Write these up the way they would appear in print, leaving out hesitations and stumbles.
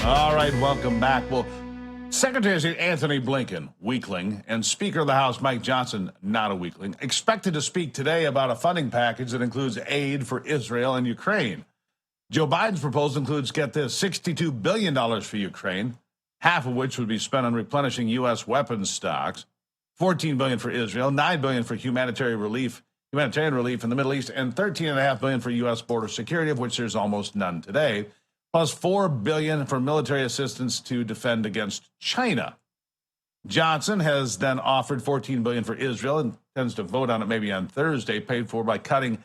All right, welcome back. Well, Secretary of State Anthony Blinken, weakling, and Speaker of the House Mike Johnson, not a weakling, expected to speak today about a funding package that includes aid for Israel and Ukraine. Joe Biden's proposal includes, get this, $62 billion for Ukraine, half of which would be spent on replenishing U.S. weapons stocks, $14 billion for Israel, $9 billion for humanitarian relief in the Middle East, and $13.5 billion for U.S. border security, of which there's almost none today, plus $4 billion for military assistance to defend against China. Johnson has then offered $14 billion for Israel and intends to vote on it maybe on Thursday, paid for by cutting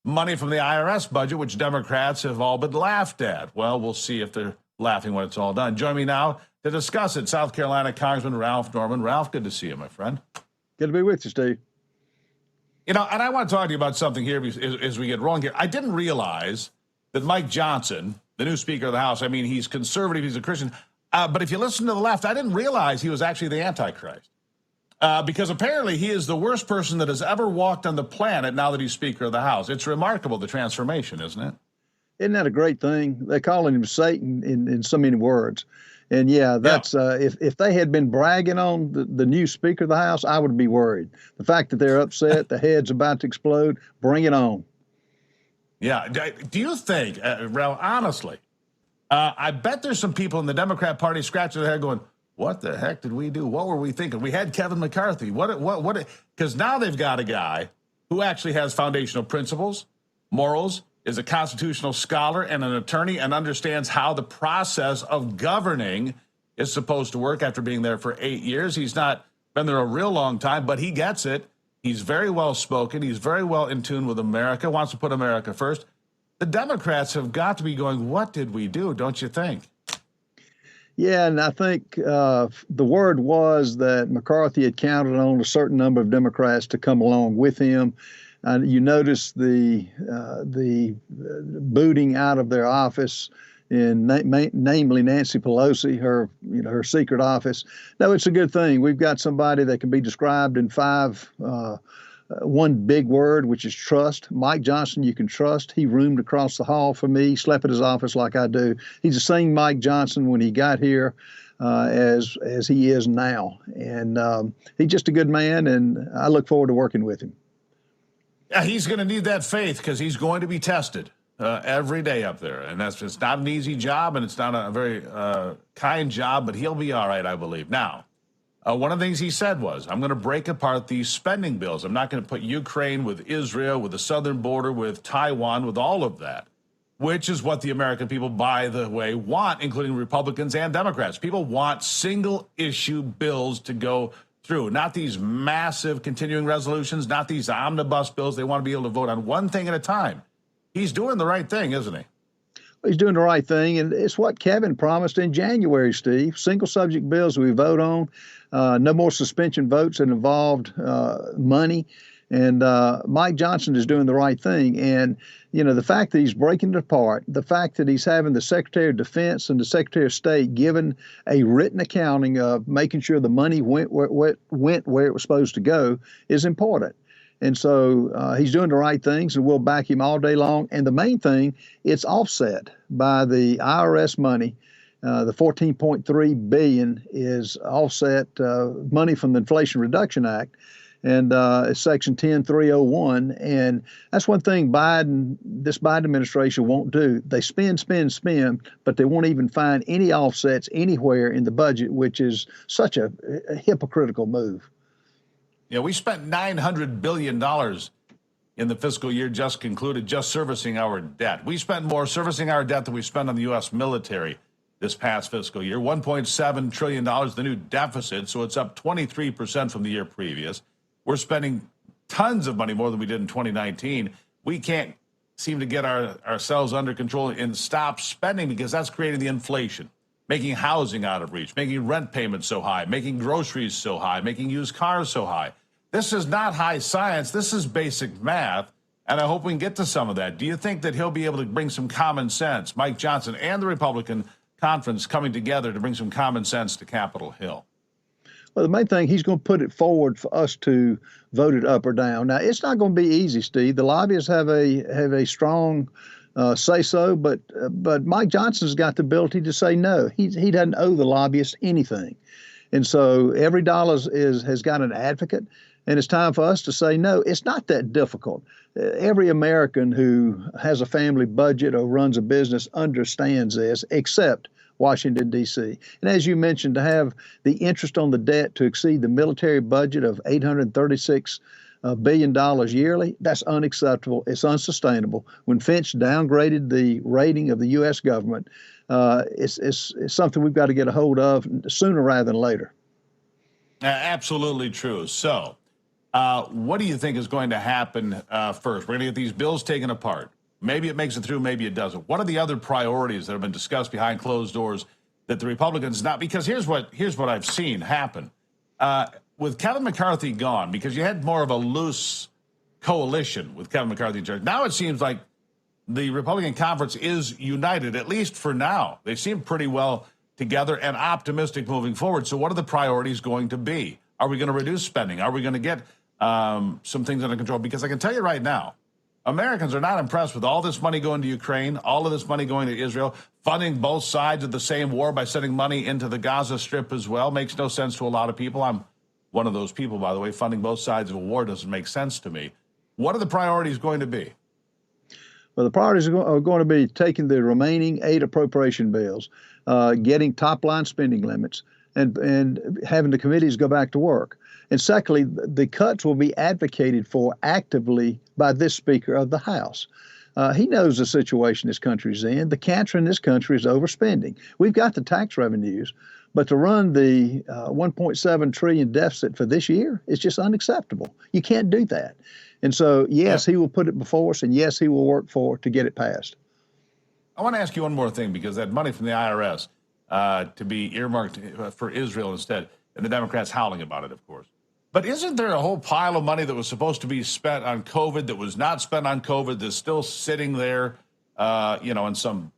money from the IRS budget, which Democrats have all but laughed at. Well, we'll see if they're laughing when it's all done. Join me now to discuss it, South Carolina Congressman Ralph Norman. Ralph, good to see you, my friend. Good to be with you, Steve. You know, and I want to talk to you about something here as we get rolling here. I didn't realize that Mike Johnson, the new Speaker of the House, I mean, he's conservative, he's a Christian, but if you listen to the left, I didn't realize he was actually the Antichrist. Because apparently he is the worst person that has ever walked on the planet now that he's Speaker of the House. It's remarkable, the transformation, isn't it? Isn't that a great thing? They're calling him Satan in so many words. And that's if they had been bragging on the new Speaker of the House, I would be worried. The fact that they're upset, the head's about to explode, bring it on. Yeah. Do you think, Ralph, honestly, I bet there's some people in the Democrat Party scratching their head going, what the heck did we do? What were we thinking? We had Kevin McCarthy. What? Because now they've got a guy who actually has foundational principles, morals, is a constitutional scholar and an attorney, and understands how the process of governing is supposed to work after being there for 8 years. He's not been there a real long time, but he gets it. He's very well spoken. He's very well in tune with America, wants to put America first. The Democrats have got to be going, what did we do, don't you think? Yeah, and I think the word was that McCarthy had counted on a certain number of Democrats to come along with him. You notice the booting out of their office, namely Nancy Pelosi, her secret office. No, it's a good thing. We've got somebody that can be described in one big word, which is trust. Mike Johnson, you can trust. He roomed across the hall from me, slept at his office like I do. He's the same Mike Johnson when he got here as he is now. And he's just a good man, and I look forward to working with him. Yeah, he's going to need that faith because he's going to be tested every day up there. And it's not an easy job, and it's not a very kind job, but he'll be all right, I believe. Now, one of the things he said was, I'm going to break apart these spending bills. I'm not going to put Ukraine with Israel, with the southern border, with Taiwan, with all of that, which is what the American people, by the way, want, including Republicans and Democrats. People want single-issue bills to go through, not these massive continuing resolutions, not these omnibus bills. They want to be able to vote on one thing at a time. He's doing the right thing, isn't he? He's doing the right thing, and it's what Kevin promised in January, Steve. Single subject bills we vote on, no more suspension votes that involved money. And Mike Johnson is doing the right thing. And, the fact that he's breaking it apart, the fact that he's having the Secretary of Defense and the Secretary of State given a written accounting of making sure the money went where it was supposed to go is important. And so he's doing the right things, and we'll back him all day long. And the main thing, it's offset by the IRS money. The $14.3 billion is offset money from the Inflation Reduction Act. And it's Section 10301. And that's one thing this Biden administration won't do. They spend, but they won't even find any offsets anywhere in the budget, which is such a hypocritical move. Yeah, we spent $900 billion in the fiscal year just concluded just servicing our debt. We spent more servicing our debt than we spent on the U.S. military this past fiscal year. $1.7 trillion, the new deficit, so it's up 23% from the year previous. We're spending tons of money more than we did in 2019. We can't seem to get ourselves under control and stop spending because that's creating the inflation, making housing out of reach, making rent payments so high, making groceries so high, making used cars so high. This is not high science. This is basic math, and I hope we can get to some of that. Do you think that he'll be able to bring some common sense, Mike Johnson and the Republican conference coming together to bring some common sense to Capitol Hill? Well, the main thing, he's going to put it forward for us to vote it up or down. Now, it's not going to be easy, Steve. The lobbyists have a strong say so, but Mike Johnson's got the ability to say no. He doesn't owe the lobbyists anything, and so every dollar has got an advocate, and it's time for us to say no. It's not that difficult. Every American who has a family budget or runs a business understands this, except Washington, D.C. And as you mentioned, to have the interest on the debt to exceed the military budget of $836 billion yearly, that's unacceptable. It's unsustainable. When Finch downgraded the rating of the U.S. government, it's something we've got to get a hold of sooner rather than later. Absolutely true. So, what do you think is going to happen first? We're going to get these bills taken apart. Maybe it makes it through, maybe it doesn't. What are the other priorities that have been discussed behind closed doors that the Republicans not? Because here's what I've seen happen. With Kevin McCarthy gone, because you had more of a loose coalition with Kevin McCarthy in charge. Now it seems like the Republican conference is united, at least for now. They seem pretty well together and optimistic moving forward. So what are the priorities going to be? Are we going to reduce spending? Are we going to get some things under control? Because I can tell you right now, Americans are not impressed with all this money going to Ukraine, all of this money going to Israel, funding both sides of the same war by sending money into the Gaza Strip as well. Makes no sense to a lot of people. I'm one of those people, by the way. Funding both sides of a war doesn't make sense to me. What are the priorities going to be? Well, the priorities are going to be taking the remaining 8 appropriation bills, getting top-line spending limits, and having the committees go back to work. And secondly, the cuts will be advocated for actively by this Speaker of the House. He knows the situation this country's in. The cancer in this country is overspending. We've got the tax revenues, but to run the $1.7 trillion deficit for this year is just unacceptable. You can't do that. And so, yes, he will put it before us, and yes, he will work to get it passed. I want to ask you one more thing, because that money from the IRS to be earmarked for Israel instead, and the Democrats howling about it, of course. But isn't there a whole pile of money that was supposed to be spent on COVID that was not spent on COVID that's still sitting there, in some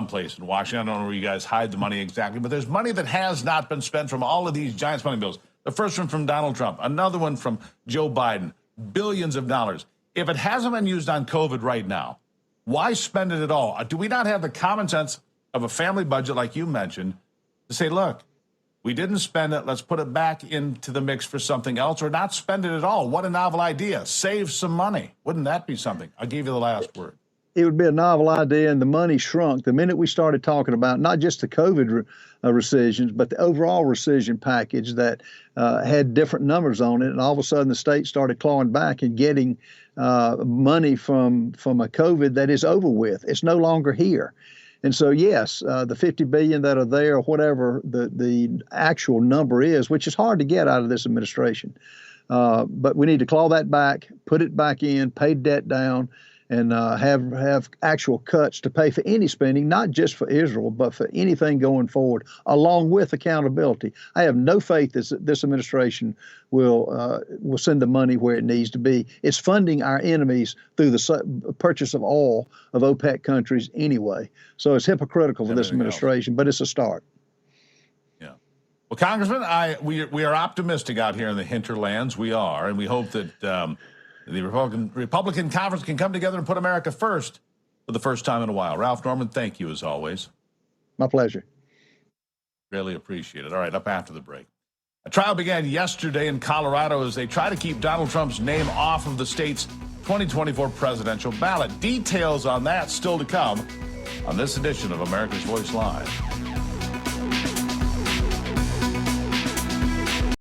place in Washington? I don't know where you guys hide the money exactly, but there's money that has not been spent from all of these giant spending bills. The first one from Donald Trump, another one from Joe Biden, billions of dollars. If it hasn't been used on COVID right now, why spend it at all? Do we not have the common sense of a family budget, like you mentioned, to say, look, we didn't spend it, let's put it back into the mix for something else, or not spend it at all? What a novel idea. Save some money. Wouldn't that be something? I'll give you the last word. It would be a novel idea, and the money shrunk the minute we started talking about not just the COVID rescissions, but the overall rescission package that had different numbers on it. And all of a sudden, the state started clawing back and getting money from a COVID that is over with. It's no longer here. And so, yes, the $50 billion that are there, or whatever the actual number is, which is hard to get out of this administration. But we need to claw that back, put it back in, pay debt down, and have actual cuts to pay for any spending, not just for Israel, but for anything going forward, along with accountability. I have no faith that this administration will send the money where it needs to be. It's funding our enemies through the purchase of oil of OPEC countries anyway. So it's hypocritical for this administration, but it's a start. Yeah. Well, Congressman, we are optimistic out here in the hinterlands. We are, and we hope that the Republican conference can come together and put America first for the first time in a while. Ralph Norman, thank you as always. My pleasure. Really appreciate it. All right, up after the break. A trial began yesterday in Colorado as they try to keep Donald Trump's name off of the state's 2024 presidential ballot. Details on that still to come on this edition of America's Voice Live.